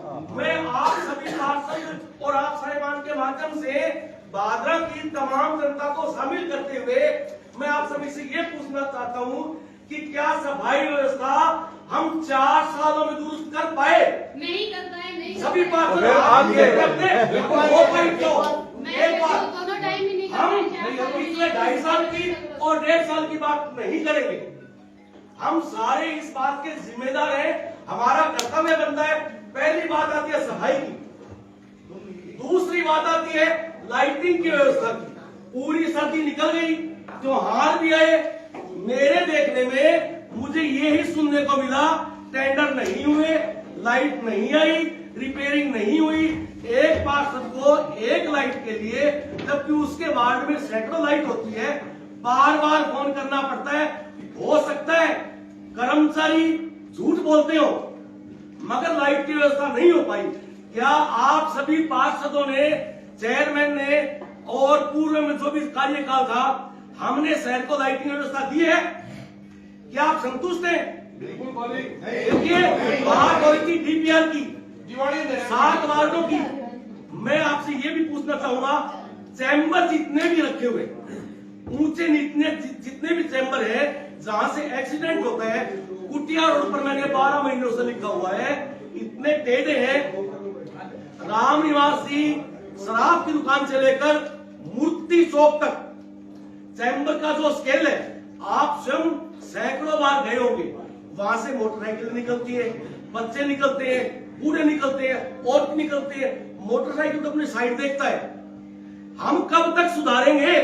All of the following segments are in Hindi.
मैं आप सभी पार्षद और आप साहिबान के माध्यम से भादरा की तमाम जनता को शामिल करते हुए मैं आप सभी से ये पूछना चाहता हूँ कि क्या सफाई व्यवस्था हम 4 सालों में दुरुस्त कर पाए? नहीं कर पाए, नहीं सभी पार्षद दोनों टाइम ही नहीं हम पिछले 2.5 साल की और 1.5 साल की बात नहीं करेंगे। हम सारे इस बात के जिम्मेदार हैं, हमारा कर्तव्य बनता है। पहली बात आती है सफाई की, दूसरी बात आती है लाइटिंग की व्यवस्था की। पूरी सर्दी निकल गई, त्योहार भी आए, मेरे देखने में मुझे यही सुनने को मिला टेंडर नहीं हुए, लाइट नहीं आई, रिपेयरिंग नहीं हुई। एक पार्षद को एक लाइट के लिए, जबकि उसके वार्ड में सैकड़ों लाइट होती है, बार बार फोन करना पड़ता है। हो सकता है कर्मचारी झूठ बोलते हो, मगर लाइट की व्यवस्था नहीं हो पाई। क्या आप सभी पार्षदों ने, चेयरमैन ने और पूर्व में जो भी कार्यकाल था, हमने शहर को लाइटिंग व्यवस्था दी है? क्या आप संतुष्ट हैं? बिल्कुल। देखिए, बात हो रही थी डीपीआर की, 7 वार्डों की। मैं आपसे ये भी पूछना चाहूंगा, चैम्बर जितने भी रखे हुए, ऊंचे जितने भी चैम्बर है जहां से एक्सीडेंट होता है, कुटिया रोड पर मैंने 12 महीनों से लिखा हुआ है, इतने टेढ़े हैं। राम निवासी शराब की दुकान से लेकर मूर्ति चौक तक चैम्बर का जो स्केल है, आप स्वयं सैकड़ों बार गए होंगे। वहां से मोटरसाइकिल निकलती है, बच्चे निकलते हैं, बूढ़े निकलते हैं, औरत निकलते हैं। मोटरसाइकिल तो अपनी साइड देखता है। हम कब तक सुधारेंगे?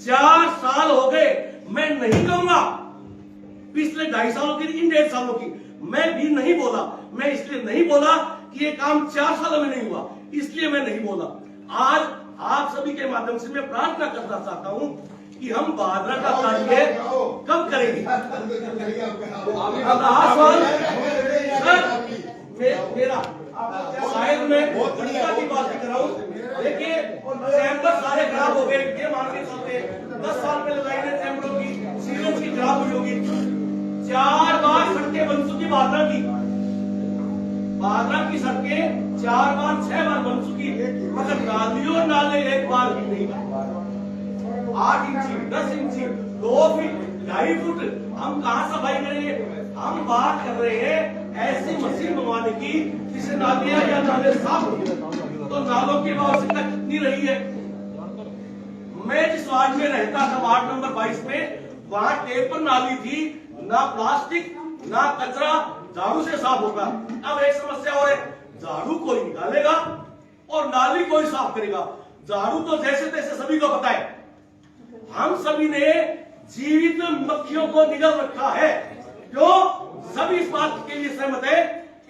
4 साल हो गए। मैं नहीं कहूंगा पिछले 2.5 सालों की, इन 1.5 सालों की मैं भी नहीं बोला। मैं इसलिए नहीं बोला कि ये काम 4 सालों में नहीं हुआ, इसलिए मैं नहीं बोला। आज आप सभी के माध्यम से मैं प्रार्थना करना चाहता हूं कि हम भादरा का कार्य कब करेंगे। मेरा शायद मैं जनता की बात कर रहा हूँ। देखिए, चैम्बर सारे खराब हो गए, ये मान के चलते 10 साल पहले लाइनें चैम्बरों की सीरीज की खराब हुई होगी। 4 बार सड़कें बन चुकी भादरा की सड़कें 4 बार 6 बार बन चुकी है, मगर नालियों नाले एक बार भी नहीं बने। 8 इंची, 10 इंची, 2 फीट, 2.5 फुट हम कहाँ सफाई करेंगे? हम बात कर रहे हैं ऐसी मशीन मंगवाने की जिससे नालियां या नाले साफ हो। तो नालों की आवश्यकता कितनी रही है? मैं जिस वार्ड में रहता था, वार्ड नंबर 22 में, वहां टेपर नाली थी, ना प्लास्टिक ना कचरा झाड़ू से साफ होगा। अब एक समस्या और है, झाड़ू कोई निकालेगा और नाली कोई साफ करेगा। झाड़ू तो जैसे तैसे सभी को पता है। हम सभी ने जीवित मक्खियों को निगल रखा है। क्यों? सभी इस बात के लिए सहमत है।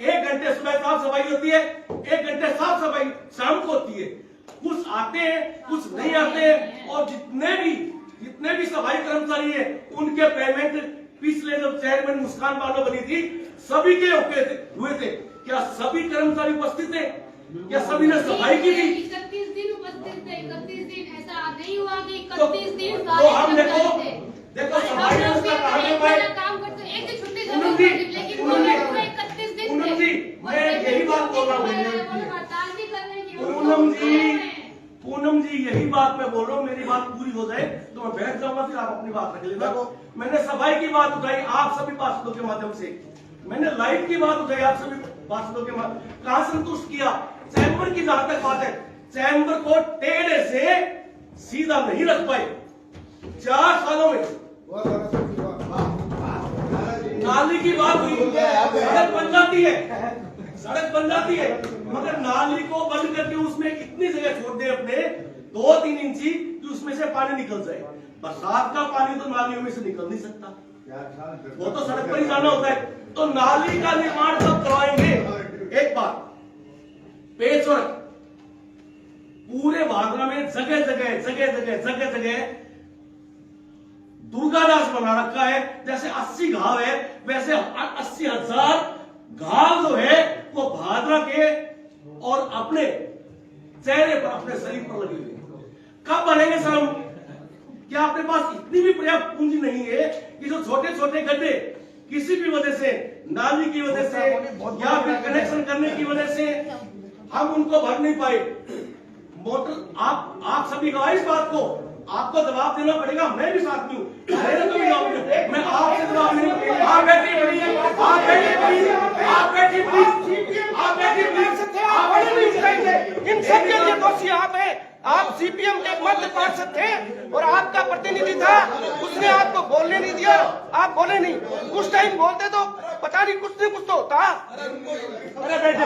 1 घंटे सुबह साफ सफाई होती है, 1 घंटे साफ सफाई शाम को होती है। कुछ आते हैं, कुछ नहीं आते हैं। और जितने भी सफाई कर्मचारी है, उनके पेमेंट पिछले जब चेयरमैन मुस्कान बानो बनी थी, सभी के हुए थे। क्या सभी कर्मचारी उपस्थित थे? क्या सभी ने सफाई की थी? 31 दिन उपस्थित थे। 31 दिन ऐसा नहीं हुआ कि 31 दिन तो हम देखो सफाई व्यवस्था कहाँ में पाए? काम करते, एक दिन छुट्टी पूनम जी, 31 दिन पूनम जी, मैं यही बात बोल रहा हूँ। पूनम जी, यही बात मैं बोल रहा हूँ। मेरी बात पूरी हो जाए तो मैं बैठ जाऊंगा, फिर आप अपनी बात रख लेना। मैंने सफाई की बात उठाई आप सभी पार्षदों के माध्यम से, मैंने लाइट की बात उठाई आप सभी पार्षदों के माध्यम। कहां संतुष्ट किया? चैम्बर की जहां तक बात है, चैम्बर को टेढ़े से सीधा नहीं रख पाए 4 सालों में। नाली की बात हुई, सड़क बन जाती है, मगर नाली को बंद करके उसमें इतनी जगह छोड़ दे अपने 2-3 इंची कि उसमें से पानी निकल जाए। बरसात का पानी तो नालियों में से निकल नहीं सकता, वो तो सड़क पर ही जाना होता है। तो नाली का निर्माण कब करवाएंगे? एक बात, पेचवर्क पूरे भादरा में जगह जगह दुर्गादास बना रखा है। जैसे 80 घाव है, वैसे 80,000 घाव जो है वो भादरा के और अपने चेहरे पर, अपने शरीर पर लगे हुए। कब बनेंगे सर हम? क्या अपने पास इतनी भी पर्याप्त पूंजी नहीं है कि जो छोटे छोटे गड्ढे किसी भी वजह से नाली की वजह से या फिर कनेक्शन करने की वजह से हम उनको भर नहीं पाए। मोटर आप सभी गवाह इस बात को, आपको जवाब देना पड़ेगा। मैं भी साथ में हूँ, मैंने तो भी जवाब दिया। मैं आपसे जवाब नहीं, आप बैठिए प्लीज, आप बैठिए प्लीज, आप बैठिए प्लीज, आप बैठिए प्लीज। इन सब के लिए दोषी आप हैं। आप सीपीएम के मध्य पार्षद थे और आपका प्रतिनिधि था, उसने आपको बोलने नहीं दिया, आप बोले नहीं। कुछ टाइम बोलते तो पता नहीं कुछ न कुछ तो होता। अरे बैठे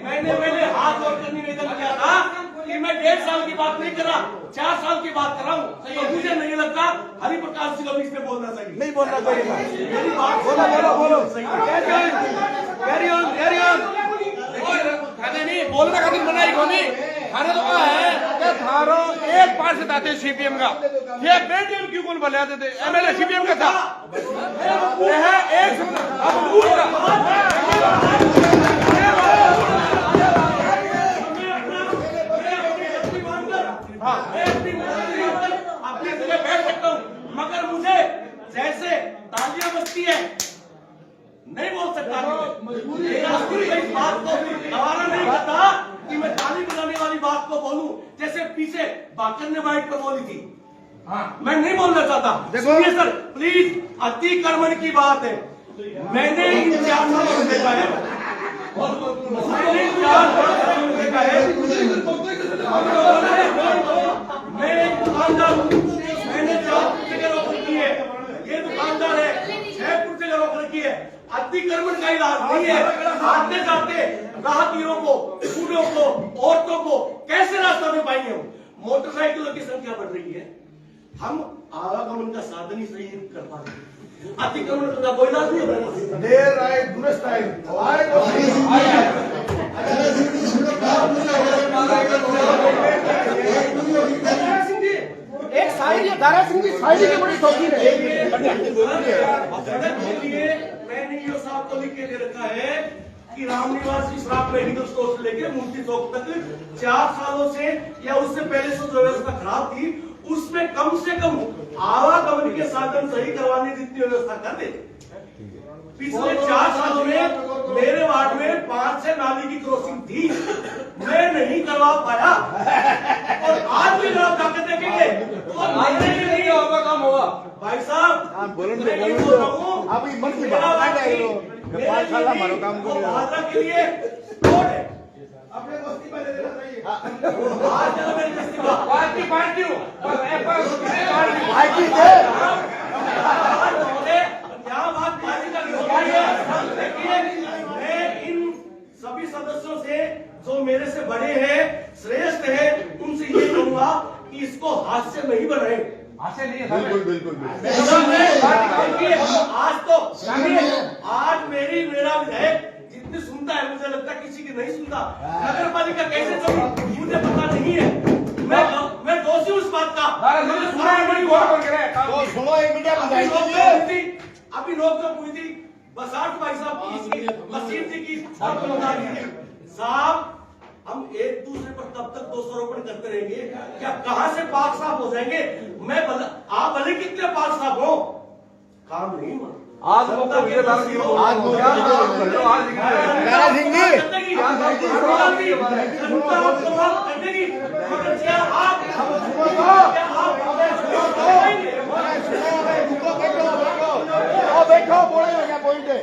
मैंने पहले हाथ जोड़कर निवेदन किया था कि मैं 1.5 साल की बात नहीं कर रहा, 4 साल की बात कर रहा हूँ। तो मुझे नहीं लगता हरिप्रकाश जी को बीच में बोलना चाहिए। नहीं बोलना चाहिए। मेरी बात बोलो खाने नहीं बोलने का दिन बनाई कोनी खाने तो क्या है थारो एक पार्षद आते सीपीएम का ये बेटी क्यों कौन बुला देते एमएलए सीपीएम का था एक अब अपने जगह बैठ सकता हूँ, मगर मुझे जैसे तालियां बजती है नहीं बोल सकता। इस बात को गवारा नहीं करता कि मैं ताली बजाने वाली बात को बोलूं, जैसे पीछे बाकर ने माइक पर बोली थी। मैं नहीं बोलना चाहता। सुनिए सर प्लीज, अतिक्रमण की बात है। मैंने इन 4 सालों में देखा है, मैं एक दुकानदार हूँ, मैंने 4 जगह रोक रखी है, ये दुकानदार है 6 जगह रोक रखी है। अतिक्रमण का इलाज नहीं है। आते जाते राहगीरों को, बूढ़ों को, औरतों को कैसे रास्ता दे पाएंगे हम? मोटरसाइकिलों की संख्या बढ़ रही है, हम आवागमन का साधन ही सही नहीं कर पा रहे। अतिक्रमण का कोई इलाज नहीं है। देर आए दुरुस्त आए एक शायरी दारा सिंह की शायरी की बड़ी शौकीन है। मैंने ये साहब को लिख के दे रखा है कि रामनिवास की श्राप मेडिकल स्टोर से लेकर मूर्ति चौक तक 4 सालों से या उससे पहले से जो व्यवस्था खराब थी, उसमें कम से कम आवागमन के साधन सही करवाने जितनी व्यवस्था कर दे। पिछले 4 सालों में मेरे वार्ड में 5 से नाली की क्रॉसिंग थी, मैं नहीं करवा पाया। और आज भी आप जाकर देखेंगे तो नहीं होगा, काम होगा। भाई साहब मैं नहीं बोल रहा हूँ, अभी मन की बात हमारा काम को भाजपा के लिए वोट है। अपने बस्ती में ले लेना चाहिए। आज चलो मेरी बस्ती में पार्टी हूँ यहाँ बात पार्टी का नहीं होगा। देखिए मैं इन सभी सदस्यों से जो मेरे से बड़े हैं, श्रेष्ठ हैं, उनसे ये कहूंगा कि इसको हाथ से नहीं बनाए। बिल्कुल आज मेरा विधायक जितनी सुनता है, मुझे लगता है किसी की नहीं सुनता। नगर पालिका कैसे चली मुझे पता नहीं है। मैं दोषी हूँ इस बात का। सुनो एक मिनट अभी लोग जो हुई थी बसाट भाई साहब की, वसीम जी की साहब, हम एक दूसरे पर तब तक दोषारोपण करते रहेंगे क्या कहां से पाक साफ हो जाएंगे? आप भले कितने पाक साफ हो, काम नहीं आज देखो बोले क्या पॉइंट है।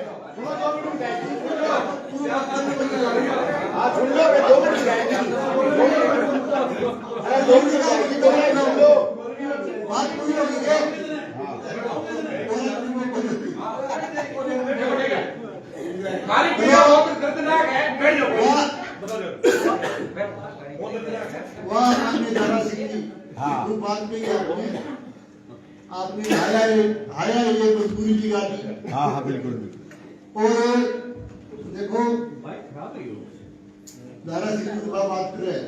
सुन लो 2 मिनट दर्दनाक है। बैठ जाओ। बात में आपने आया ये मजबूरी की गाड़ी। हाँ बिल्कुल। और देखो दारा सिंह की बात कर रहे हैं,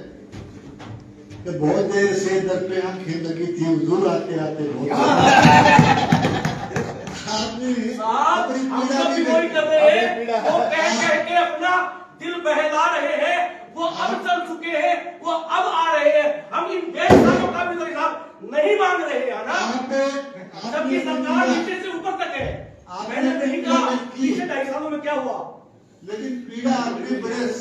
कि बहुत देर से दर पे आंखें लगी थी हुजूर आते आते बहुत आपने साहब अपनी हम पीड़ा सब भी भी वही कर रहे हैं अपनी पीड़ा- वो कह के अपना दिल बहला रहे हैं वो अब चल चुके हैं वो अब आ रहे हैं हम इन 1.5 सालों का भी तो हिसाब नहीं मांग रहे हैं ना जबकि सरकार नीचे से ऊपर तक है मैंने नहीं कहा पिछले 2.5 सालों में क्या हुआ लेकिन पीड़ा आपने बड़े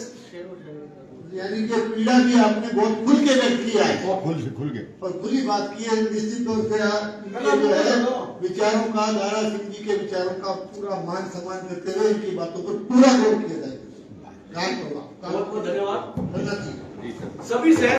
यानी कि पीड़ा भी आपने बहुत खुल के व्यक्त किया है खुल के और खुली बात की है निश्चित तौर से ये जो है विचारों का दारा सिंह जी के विचारों का पूरा मान सम्मान करते हुए इनकी बातों पर पूरा गौर किया जाए बहुत बहुत धन्यवाद करना चाहिए सभी से